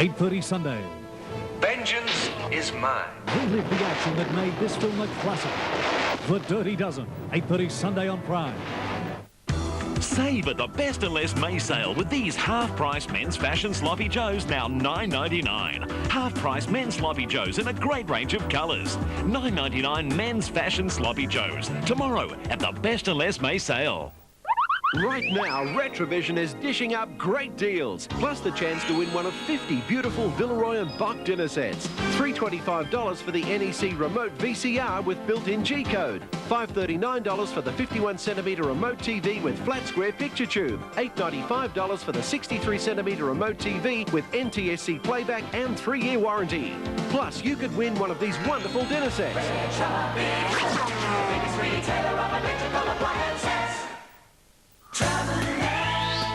8:30 Sunday. Vengeance is mine. Relive the action that made this film a classic. The Dirty Dozen, 8:30 Sunday on Prime. Save at the Best and Less May sale with these half-price men's fashion sloppy joes, now $9.99. Half-price men's sloppy joes in a great range of colours. $9.99 men's fashion sloppy joes. Tomorrow at the Best and Less May sale. Right now, Retrovision is dishing up great deals, plus the chance to win one of 50 beautiful Villeroy and Bach dinner sets. $325 for the NEC remote VCR with built-in G-code. $539 for the 51cm remote TV with flat square picture tube. $895 for the 63cm remote TV with NTSC playback and 3-year warranty. Plus, you could win one of these wonderful dinner sets.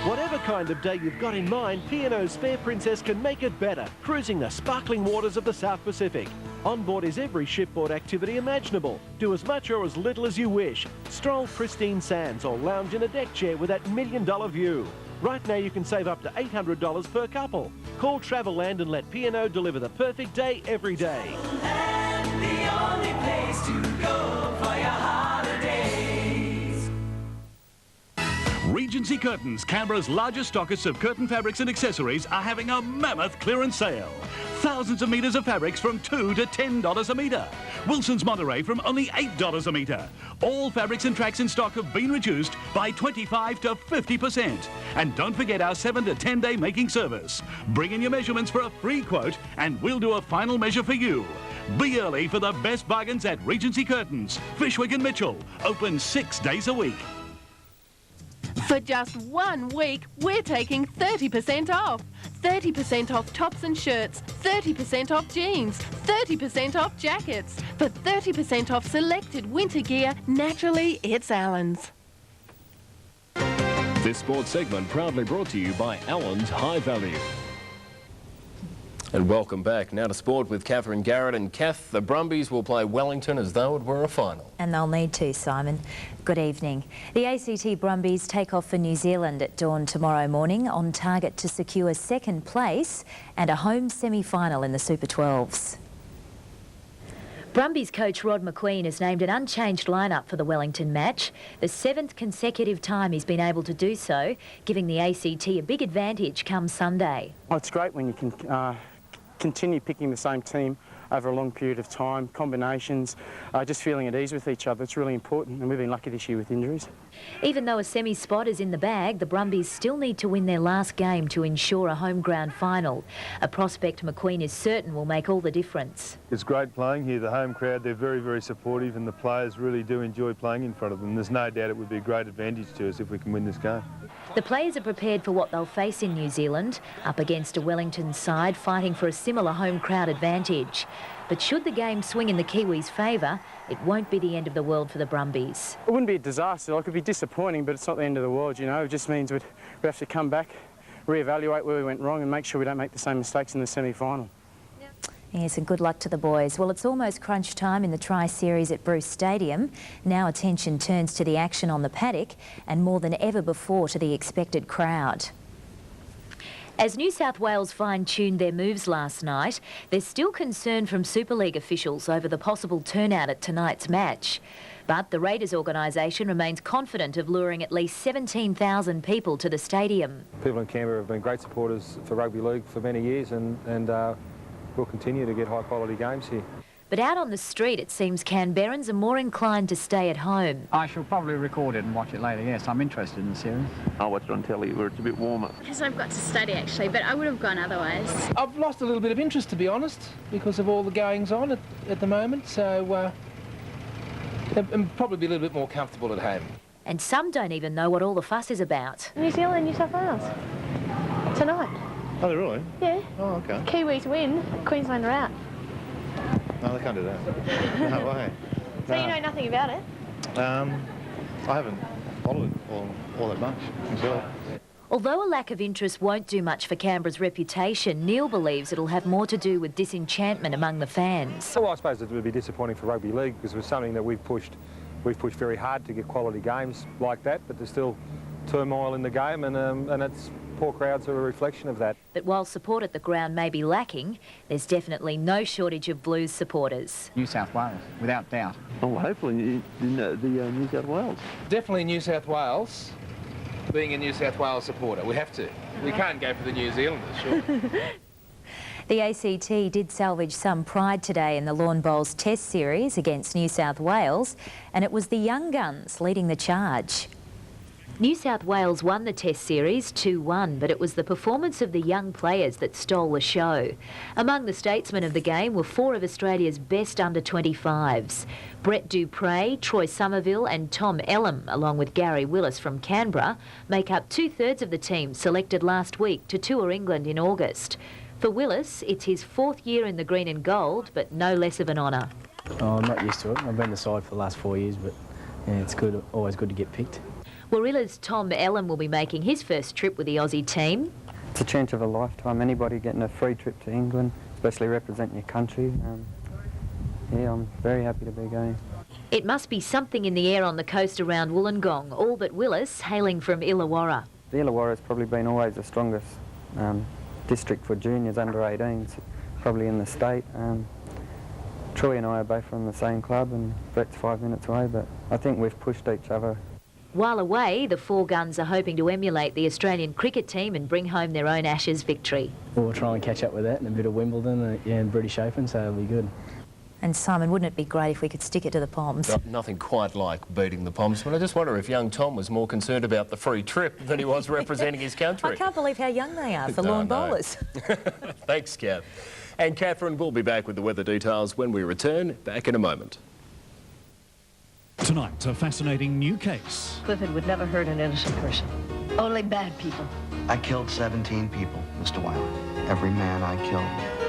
Whatever kind of day you've got in mind, P&O's Fair Princess can make it better, cruising the sparkling waters of the South Pacific. On board is every shipboard activity imaginable. Do as much or as little as you wish. Stroll pristine sands or lounge in a deck chair with that $1 million view. Right now you can save up to $800 per couple. Call Travelland and let P&O deliver the perfect day every day. Travelland, the only place to go for your holidays. Regency Curtains, Canberra's largest stockists of curtain fabrics and accessories, are having a mammoth clearance sale. Thousands of metres of fabrics from $2 to $10 a metre. Wilson's Monterey from only $8 a metre. All fabrics and tracks in stock have been reduced by 25 to 50%. And don't forget our 7 to 10 day making service. Bring in your measurements for a free quote and we'll do a final measure for you. Be early for the best bargains at Regency Curtains, Fishwick and Mitchell. Open 6 days a week. For just 1 week, we're taking 30% off. 30% off tops and shirts, 30% off jeans, 30% off jackets. For 30% off selected winter gear, naturally, it's Allen's. This sports segment proudly brought to you by Allen's High Value. And welcome back. Now to sport with Catherine Garrett. And Kath, the Brumbies will play Wellington as though it were a final. And they'll need to, Simon. Good evening. The ACT Brumbies take off for New Zealand at dawn tomorrow morning, on target to secure second place and a home semi-final in the Super 12s. Brumbies coach Rod McQueen has named an unchanged lineup for the Wellington match, the 7th consecutive time he's been able to do so, giving the ACT a big advantage come Sunday. Oh, it's great when you can continue picking the same team over a long period of time, combinations, just feeling at ease with each other. It's really important, and we've been lucky this year with injuries. Even though a semi-spot is in the bag, the Brumbies still need to win their last game to ensure a home ground final, a prospect McQueen is certain will make all the difference. It's great playing here. The home crowd, they're very, very supportive, and the players really do enjoy playing in front of them. There's no doubt it would be a great advantage to us if we can win this game. The players are prepared for what they'll face in New Zealand, up against a Wellington side fighting for a similar home crowd advantage. But should the game swing in the Kiwis' favour, it won't be the end of the world for the Brumbies. It wouldn't be a disaster. Like, it'd be disappointing, but it's not the end of the world, you know. It just means we have to come back, reevaluate where we went wrong and make sure we don't make the same mistakes in the semi-final. Yes, and good luck to the boys. Well, it's almost crunch time in the Tri-Series at Bruce Stadium. Now attention turns to the action on the paddock and more than ever before to the expected crowd. As New South Wales fine-tuned their moves last night, there's still concern from Super League officials over the possible turnout at tonight's match. But the Raiders organisation remains confident of luring at least 17,000 people to the stadium. People in Canberra have been great supporters for rugby league for many years and we'll continue to get high-quality games here. But out on the street, it seems Canberrans are more inclined to stay at home. I shall probably record it and watch it later, yes. I'm interested in the series. I'll watch it on telly where it's a bit warmer. Because I've got to study, actually, but I would have gone otherwise. I've lost a little bit of interest, to be honest, because of all the goings-on at the moment, so I'm probably be a little bit more comfortable at home. And some don't even know what all the fuss is about. New Zealand, New South Wales. Tonight. Oh, they really? Yeah. Oh, OK. Kiwis win, Queensland are out. No, they can't do that. No way. So no. You know nothing about it? I haven't followed it all that much myself. Although a lack of interest won't do much for Canberra's reputation, Neil believes it'll have more to do with disenchantment among the fans. So I suppose it would be disappointing for rugby league because it was something that we've pushed very hard to get quality games like that, but there's still turmoil in the game and poor crowds are a reflection of that. But while support at the ground may be lacking, there's definitely no shortage of Blues supporters. New South Wales, without doubt. Oh, hopefully the New South Wales. Definitely New South Wales. Being a New South Wales supporter, we have to. We can't go for the New Zealanders, sure. The ACT did salvage some pride today in the Lawn Bowls Test Series against New South Wales, and it was the young guns leading the charge. New South Wales won the Test Series 2-1, but it was the performance of the young players that stole the show. Among the statesmen of the game were 4 of Australia's best under-25s. Brett Dupre, Troy Somerville and Tom Ellam, along with Gary Willis from Canberra, make up 2/3 of the team selected last week to tour England in August. For Willis, it's his 4th year in the green and gold, but no less of an honour. Oh, I'm not used to it. I've been the side for the last 4 years, but yeah, it's good. Always good to get picked. Warilla's Tom Ellam will be making his first trip with the Aussie team. It's a chance of a lifetime. Anybody getting a free trip to England, especially representing your country. Yeah, I'm very happy to be going. It must be something in the air on the coast around Wollongong, all but Willis hailing from Illawarra. The Illawarra has probably been always the strongest district for juniors under 18s, probably in the state. Troy and I are both from the same club and Brett's 5 minutes away, but I think we've pushed each other. While away, the 4 guns are hoping to emulate the Australian cricket team and bring home their own Ashes victory. We'll try and catch up with that and a bit of Wimbledon and British Open, so it'll be good. And Simon, wouldn't it be great if we could stick it to the Poms? Nothing quite like beating the Poms, but I just wonder if young Tom was more concerned about the free trip than he was representing his country. I can't believe how young they are for lawn bowlers. Thanks, Kath. And Catherine will be back with the weather details when we return. Back in a moment. Tonight, a fascinating new case. Clifford would never hurt an innocent person. Only bad people. I killed 17 people, Mr. Wiley. Every man I killed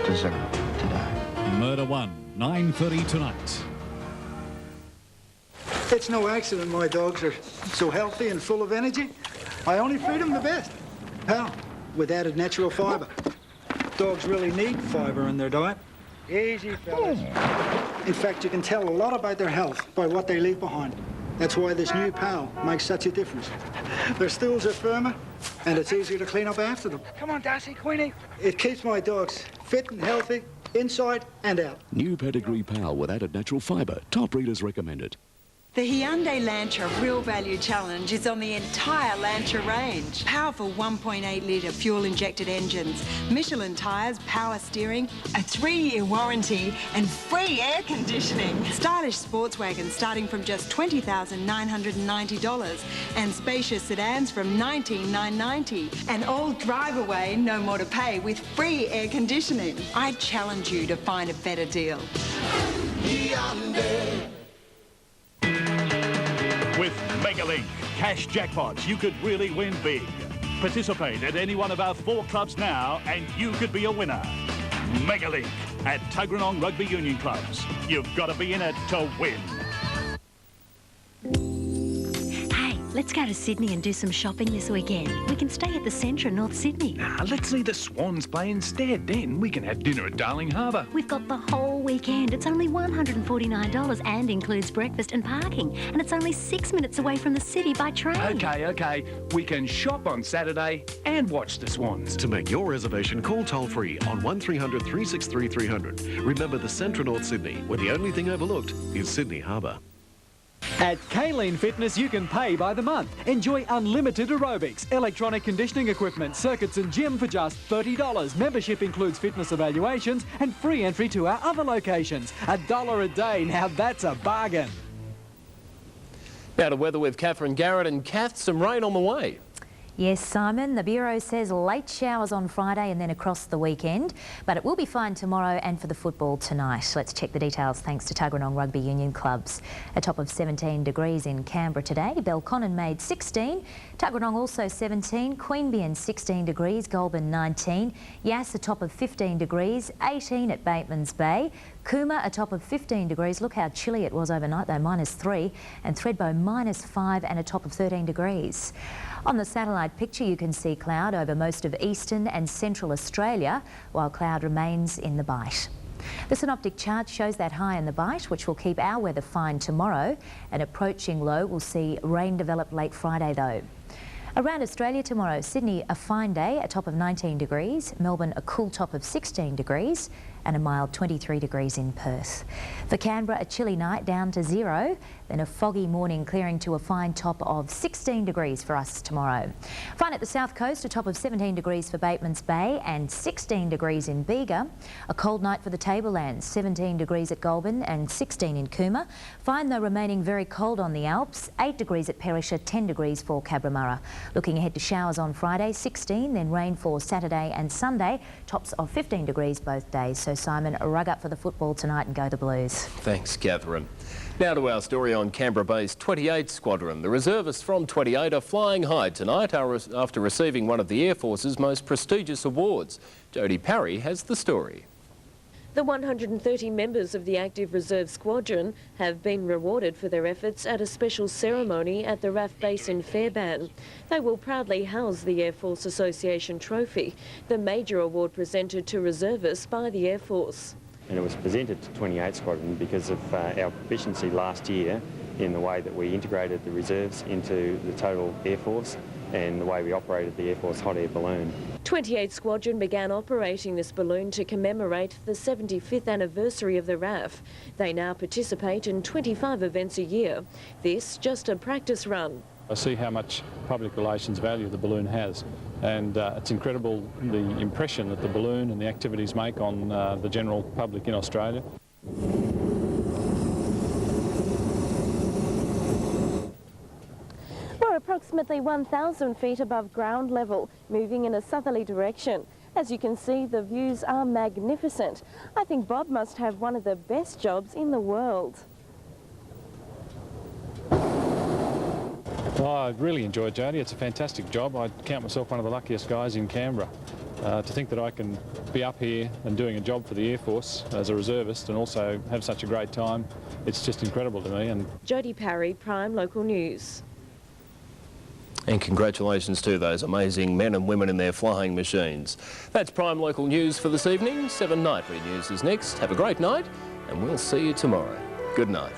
deserved to die. Murder 1, 9:30 tonight. It's no accident my dogs are so healthy and full of energy. I only feed them the best. How? With added natural fibre. Dogs really need fibre in their diet. Easy, fellas. In fact, you can tell a lot about their health by what they leave behind. That's why this new pal makes such a difference. Their stools are firmer, and it's easier to clean up after them. Come on, Darcy, Queenie. It keeps my dogs fit and healthy, inside and out. New Pedigree Pal with added natural fibre. Top breeders recommended. The Hyundai Lantra Real Value Challenge is on the entire Lantra range. Powerful 1.8-litre fuel-injected engines, Michelin tyres, power steering, a 3-year warranty and free air conditioning. Stylish sports wagons starting from just $20,990 and spacious sedans from $19,990. An all-drive away, no more to pay with free air conditioning. I challenge you to find a better deal. Hyundai. With MegaLink cash jackpots, you could really win big. Participate at any one of our 4 clubs now and you could be a winner. MegaLink at Tuggeranong Rugby Union clubs. You've got to be in it to win. Let's go to Sydney and do some shopping this weekend. We can stay at the Centre in North Sydney. Nah, let's see the Swans play instead. Then we can have dinner at Darling Harbour. We've got the whole weekend. It's only $149 and includes breakfast and parking. And it's only 6 minutes away from the city by train. Okay. We can shop on Saturday and watch the Swans. To make your reservation, call toll-free on 1300 363 300. Remember the Centre North Sydney, where the only thing overlooked is Sydney Harbour. At Kaleen Fitness, you can pay by the month. Enjoy unlimited aerobics, electronic conditioning equipment, circuits and gym for just $30. Membership includes fitness evaluations and free entry to our other locations. $1 a day, now that's a bargain. Now to weather with Catherine Garrett and Kath, some rain on the way. Yes, Simon, the Bureau says late showers on Friday and then across the weekend, but it will be fine tomorrow and for the football tonight. Let's check the details thanks to Tuggeranong Rugby Union clubs. A top of 17 degrees in Canberra today, Belconnen made 16, Tuggeranong also 17, Queanbeyan 16 degrees, Goulburn 19, Yass a top of 15 degrees, 18 at Bateman's Bay, Cooma a top of 15 degrees, look how chilly it was overnight though, -3, and Thredbo -5 and a top of 13 degrees. On the satellite picture you can see cloud over most of eastern and central Australia, while cloud remains in the Bight. The synoptic chart shows that high in the Bight, which will keep our weather fine tomorrow. An approaching low will see rain develop late Friday though. Around Australia tomorrow, Sydney a fine day, a top of 19 degrees, Melbourne a cool top of 16 degrees and a mild 23 degrees in Perth. For Canberra, a chilly night down to 0, then a foggy morning clearing to a fine top of 16 degrees for us tomorrow. Fine at the south coast, a top of 17 degrees for Bateman's Bay and 16 degrees in Bega. A cold night for the Tablelands, 17 degrees at Goulburn and 16 in Cooma. Fine though remaining very cold on the Alps, 8 degrees at Perisher, 10 degrees for Cabramatta. Looking ahead to showers on Friday, 16, then rain for Saturday and Sunday, tops of 15 degrees both days. So Simon, rug up for the football tonight and go the Blues. Thanks, Catherine. Now to our story on Canberra-based 28 Squadron. The reservists from 28 are flying high tonight after receiving one of the Air Force's most prestigious awards. Jodie Parry has the story. The 130 members of the active reserve squadron have been rewarded for their efforts at a special ceremony at the RAF base in Fairbairn. They will proudly house the Air Force Association trophy, the major award presented to reservists by the Air Force. And it was presented to 28 Squadron because of our proficiency last year in the way that we integrated the reserves into the total Air Force and the way we operated the Air Force hot air balloon. 28 Squadron began operating this balloon to commemorate the 75th anniversary of the RAF. They now participate in 25 events a year. This just a practice run. I see how much public relations value the balloon has, and it's incredible the impression that the balloon and the activities make on the general public in Australia. We're approximately 1,000 feet above ground level, moving in a southerly direction. As you can see, the views are magnificent. I think Bob must have one of the best jobs in the world. Oh, I really enjoy it, Jodie. It's a fantastic job. I count myself one of the luckiest guys in Canberra. To think that I can be up here and doing a job for the Air Force as a reservist and also have such a great time, it's just incredible to me. And Jodie Parry, Prime Local News. And congratulations to those amazing men and women in their flying machines. That's Prime Local News for this evening. 7 Nightly News is next. Have a great night and we'll see you tomorrow. Good night.